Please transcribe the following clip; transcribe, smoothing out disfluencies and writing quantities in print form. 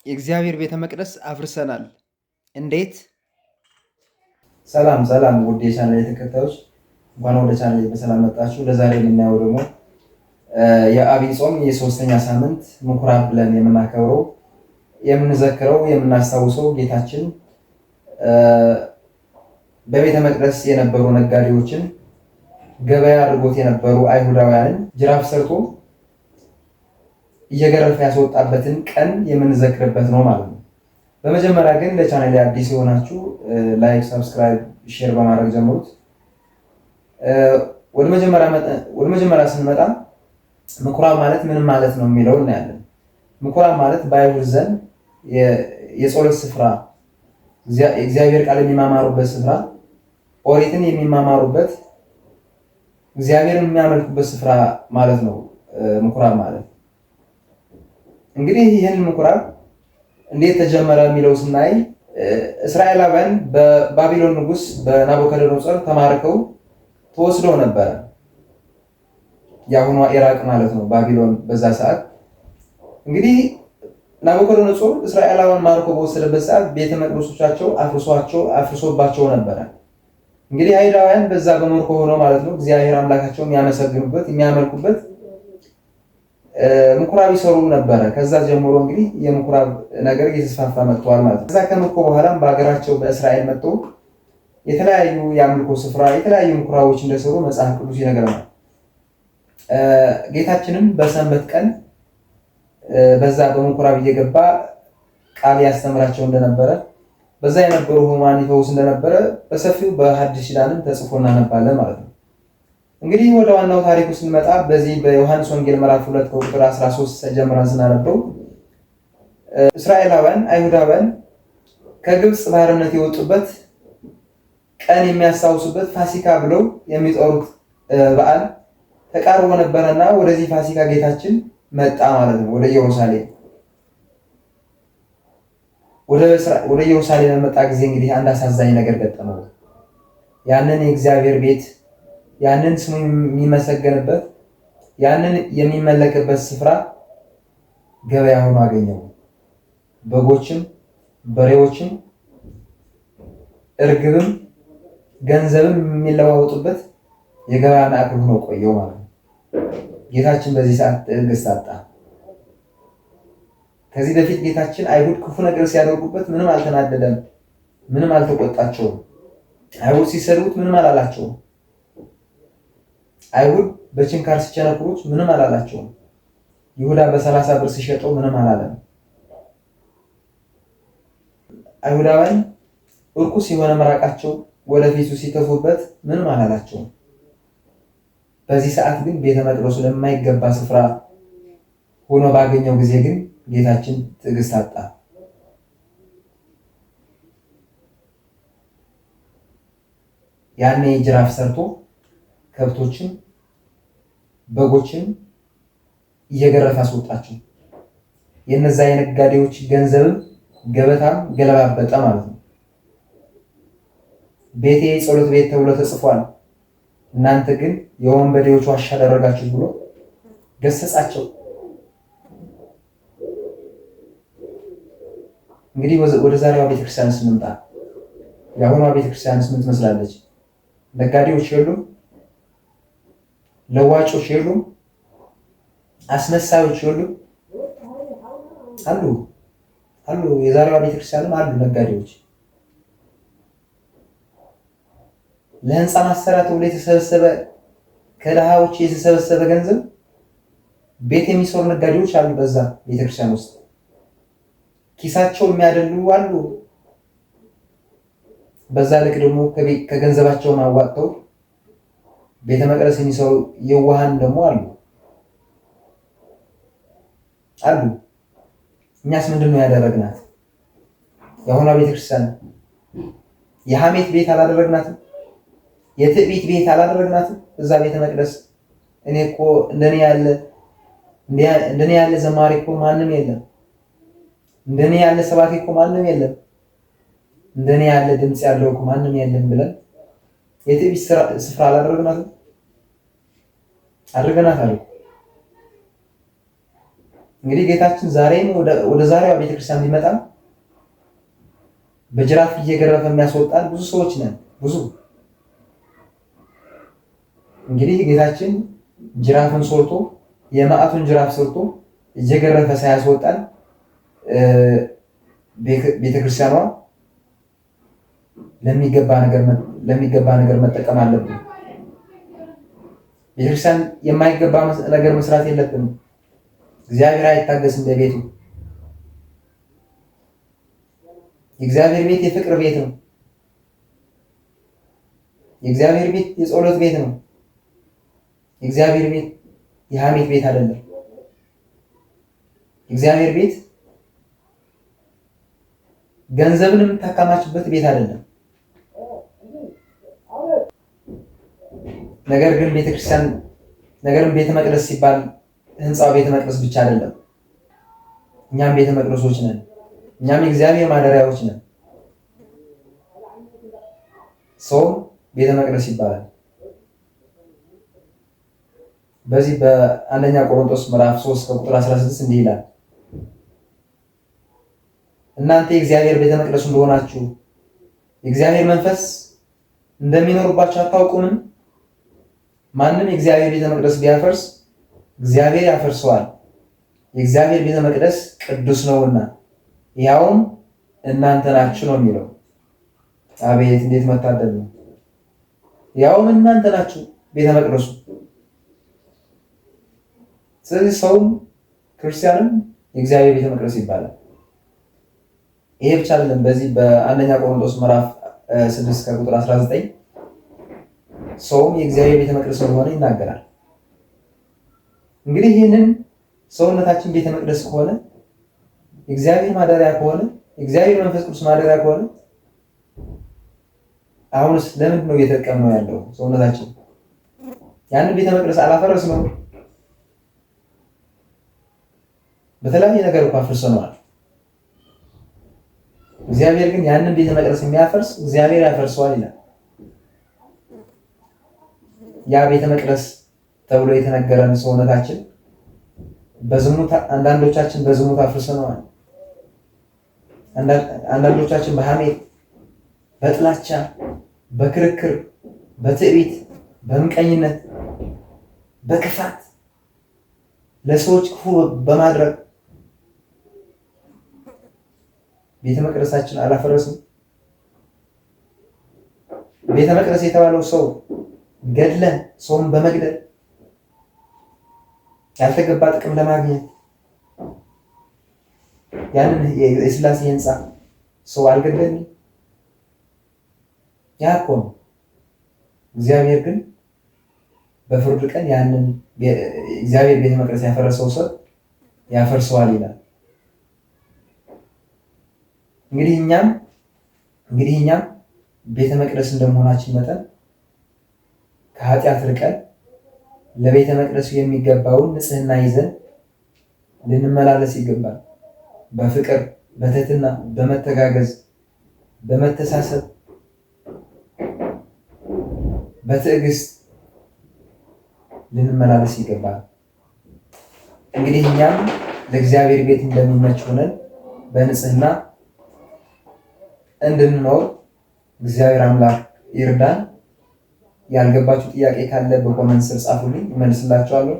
የእግዚአብሔር ቤተ መቅደስ አፍርሰናል። እንዴት? ሰላም ሰላም ውድ የቻናሌ ተከታዮች እንኳን ወደ ቻናሌ በሰላም መጣችሁ። ለዛሬ የምናየው ደግሞ የዐቢይ ጾም የሶስተኛ ሳምንት ምኩራብ ብለን የምናከብረው የምንዘክረው የምናስታውሰው ጌታችን በቤተ መቅደስ የነበሩ ነጋዴዎችን ገበያ አድርጎት የነበሩ አይሁዳውያንን ጅራፍ ሰርቶ እየገረፈ ያስወጣበትን ቀን የምንዘክርበት ነው ማለት ነው። በመጀመሪያ ግን ለቻናሌ አዲስ የሆናችሁ ላይክ፣ ሰብስክራይብ፣ ሼር በማድረግ ጀምሩት። ወደ መጀመሪያ ስንመጣ ምኩራብ ማለት ምን ማለት ነው የሚለው እናያለን። ምኩራብ ማለት በአይሁድ ዘንድ የጸሎት ስፍራ፣ የእግዚአብሔር ቃል የሚማማሩበት ስፍራ፣ ኦሪትን የሚማማሩበት፣ እግዚአብሔርን የሚያመልኩበት ስፍራ ማለት ነው ምኩራብ ማለት። እንግዲህ ይህን ምኩራብ እንዴት ተጀመረ የሚለው ስናይ እስራኤላውያን በባቢሎን ንጉስ በናቡከደነጾር ተማርከው ተወስደው ነበረ። የአሁኗ ኢራቅ ማለት ነው ባቢሎን በዛ ሰዓት። እንግዲህ ናቡከደነጾር እስራኤላውያን ማርኮ በወሰደበት ሰዓት ቤተ መቅደሶቻቸው አፍርሶባቸው ነበረ። እንግዲህ አይሁዳውያን በዛ በምርኮ ሆነው ማለት ነው እግዚአብሔር አምላካቸው የሚያመሰግኑበት የሚያመልኩበት ምኩራብ ይሰሩ ነበረ። ከዛ ጀምሮ እንግዲህ የምኩራብ ነገር እየተስፋፋ መጥቷል ማለት ነው። ከዛ ከምርኮ በኋላም በሀገራቸው በእስራኤል መጥተው የተለያዩ የአምልኮ ስፍራ የተለያዩ ምኩራቦች እንደሰሩ መጽሐፍ ቅዱስ ይነግረናል። ጌታችንም በሰንበት ቀን በዛ በምኩራብ እየገባ ቃል ያስተምራቸው እንደነበረ በዛ የነበሩ ሕሙማን ይፈውስ እንደነበረ በሰፊው በሐዲስ ኪዳንም ተጽፎ እናነባለን ማለት ነው። እንግዲህ ወደ ዋናው ታሪኩ ስንመጣ በዚህ በዮሐንስ ወንጌል ምዕራፍ 2 ቁጥር 13 ጀምረን ስናነበው እስራኤላውያን አይሁዳውያን ከግብፅ ባርነት የወጡበት ቀን የሚያስታውሱበት ፋሲካ ብለው የሚጠሩት በዓል ተቃርቦ ነበረና ወደዚህ ፋሲካ ጌታችን መጣ ማለት ነው። ወደ ኢየሩሳሌም በመጣ ጊዜ እንግዲህ አንድ አሳዛኝ ነገር ገጠመው። ያንን የእግዚአብሔር ቤት ያንን ስሙ የሚመሰገንበት ያንን የሚመለክበት ስፍራ ገበያ ሆኖ አገኘው። በጎችም በሬዎችም እርግብም ገንዘብም የሚለዋወጡበት የገበያ ማዕከል ሆኖ ቆየው ማለት ነው። ጌታችን በዚህ ሰዓት ትዕግስት አጣ። ከዚህ በፊት ጌታችን አይሁድ ክፉ ነገር ሲያደርጉበት ምንም አልተናደደም፣ ምንም አልተቆጣቸውም። አይሁድ ሲሰድቡት ምንም አላላቸውም። አይሁድ በችንካር ሲቸነክሩት ምንም አላላቸውም። ይሁዳ በ30 ብር ሲሸጠው ምንም አላለም። አይሁዳውያን እርኩስ የሆነ መራቃቸው ወደፊቱ ሲተፉበት ምንም አላላቸውም። በዚህ ሰዓት ግን ቤተ መቅደሱ ለማይገባ ስፍራ ሆኖ ባገኘው ጊዜ ግን ጌታችን ትዕግስት አጣ። ያኔ ጅራፍ ሰርቶ ከብቶችን በጎችን እየገረፈ አስወጣቸው። የነዛ የነጋዴዎች ገንዘብም ገበታም ገለባበጠ ማለት ነው። ቤቴ የጸሎት ቤት ተብሎ ተጽፏል፣ እናንተ ግን የወንበዴዎች ዋሻ አደረጋችሁ ብሎ ገሰጻቸው። እንግዲህ ወደ ዛሬዋ ቤተክርስቲያን ስንመጣ የአሁኗ ቤተክርስቲያንስ ምን ትመስላለች? ነጋዴዎች የሉም፣ ለዋጮች የሉም፣ አስመሳዮች የሉም። አሉ የዛሬዋ ቤተክርስቲያንም አሉ ነጋዴዎች። ለህንፃ ማሰራት ተብሎ የተሰበሰበ ከድሃዎች የተሰበሰበ ገንዘብ ቤት የሚሰሩ ነጋዴዎች አሉ በዛ ቤተክርስቲያን ውስጥ። ኪሳቸው የሚያደሉ አሉ። በዛ ልክ ደግሞ ከገንዘባቸውን አዋጥተው ቤተ መቅደስ የሚሰሩ የዋሃን ደግሞ አሉ። እኛስ ምንድነው ያደረግናት? የአሁኗ ቤተክርስቲያን የሐሜት ቤት አላደረግናትም? የትዕቢት ቤት አላደረግናትም? እዛ ቤተ መቅደስ እኔ እኮ እንደኔ ያለ ዘማሪ እኮ ማንም የለም፣ እንደኔ ያለ ሰባኪ እኮ ማንም የለም፣ እንደኔ ያለ ድምፅ ያለው እኮ ማንም የለም ብለን የትዕቢት ስፍራ አላደረግናትም? አድርገናት አሉ። እንግዲህ ጌታችን ዛሬም ወደ ዛሬዋ ቤተክርስቲያን ቢመጣም በጅራፍ እየገረፈ የሚያስወጣን ብዙ ሰዎች ነን። ብዙ እንግዲህ ጌታችን ጅራፍን ሰርቶ የመዓቱን ጅራፍ ሰርቶ እየገረፈ ሳያስወጣን ቤተክርስቲያኗ ለሚገባ ነገር መጠቀም አለብን። ቤተክርስቲያን የማይገባ ነገር መስራት የለብንም። እግዚአብሔር አይታገስም በቤቱ። የእግዚአብሔር ቤት የፍቅር ቤት ነው። የእግዚአብሔር ቤት የጸሎት ቤት ነው። የእግዚአብሔር ቤት የሐሜት ቤት አይደለም። የእግዚአብሔር ቤት ገንዘብን የምታካማችበት ቤት አይደለም። ነገር ግን ቤተ መቅደስ ሲባል ህንፃው ቤተ መቅደስ ብቻ አይደለም። እኛም ቤተ መቅደሶች ነን። እኛም የእግዚአብሔር ማደሪያዎች ነን። ሰው ቤተ መቅደስ ይባላል። በዚህ በአንደኛ ቆሮንቶስ ምዕራፍ 3 ከቁጥር 16 እንዲህ ይላል፣ እናንተ የእግዚአብሔር ቤተ መቅደስ እንደሆናችሁ የእግዚአብሔር መንፈስ እንደሚኖርባችሁ አታውቁምን? ማንም የእግዚአብሔር ቤተ መቅደስ ቢያፈርስ እግዚአብሔር ያፈርሰዋል። የእግዚአብሔር ቤተ መቅደስ ቅዱስ ነውና ያውም እናንተ ናችሁ ነው የሚለው። አቤት እንዴት መታደል ነው! ያውም እናንተ ናችሁ ቤተ መቅደሱ። ስለዚህ ሰውም ክርስቲያንም የእግዚአብሔር ቤተ መቅደስ ይባላል። ይሄ ብቻ አይደለም። በዚህ በአንደኛ ቆሮንቶስ ምዕራፍ 6 ከቁጥር 19 ሰውም የእግዚአብሔር ቤተ መቅደስ እንደሆነ ይናገራል። እንግዲህ ይህንን ሰውነታችን ቤተ መቅደስ ከሆነ የእግዚአብሔር ማደሪያ ከሆነ የእግዚአብሔር መንፈስ ቅዱስ ማደሪያ ከሆነ አሁንስ ለምንድን ነው እየተጠቀምነው ያለው? ሰውነታችን ያንን ቤተ መቅደስ አላፈረስነው? በተለያየ ነገር እኮ አፍርሰነዋል። እግዚአብሔር ግን ያንን ቤተ መቅደስ የሚያፈርስ እግዚአብሔር ያፈርሰዋል ይላል። ያ ቤተ መቅደስ ተብሎ የተነገረን ሰውነታችን አንዳንዶቻችን በዝሙት አፍርሰነዋል። አንዳንዶቻችን በሐሜት፣ በጥላቻ፣ በክርክር፣ በትዕቢት፣ በምቀኝነት፣ በክፋት ለሰዎች ክፉ በማድረግ ቤተ መቅደሳችን አላፈረስም። ቤተ መቅደስ የተባለው ሰው ገድለን ሰውን በመግደል ያልተገባ ጥቅም ለማግኘት ያንን የሥላሴ ህንፃ ሰው አልገደልም። ያ እኮ ነው። እግዚአብሔር ግን በፍርድ ቀን ያንን እግዚአብሔር ቤተ መቅደስ ያፈረሰው ሰው ያፈርሰዋል ይላል። እንግዲህ እኛም ቤተ መቅደስ እንደመሆናችን መጠን ከኃጢአት ርቀን ለቤተ መቅደሱ የሚገባውን ንጽህና ይዘን ልንመላለስ ይገባል። በፍቅር፣ በትህትና፣ በመተጋገዝ፣ በመተሳሰብ፣ በትዕግስት ልንመላለስ ይገባል። እንግዲህ እኛም ለእግዚአብሔር ቤት እንደሚመች ሆነን በንጽህና እንድንኖር እግዚአብሔር አምላክ ይርዳን። ያልገባችሁ ጥያቄ ካለ በኮመንት ስር ጻፉልኝ፣ እመልስላችኋለሁ።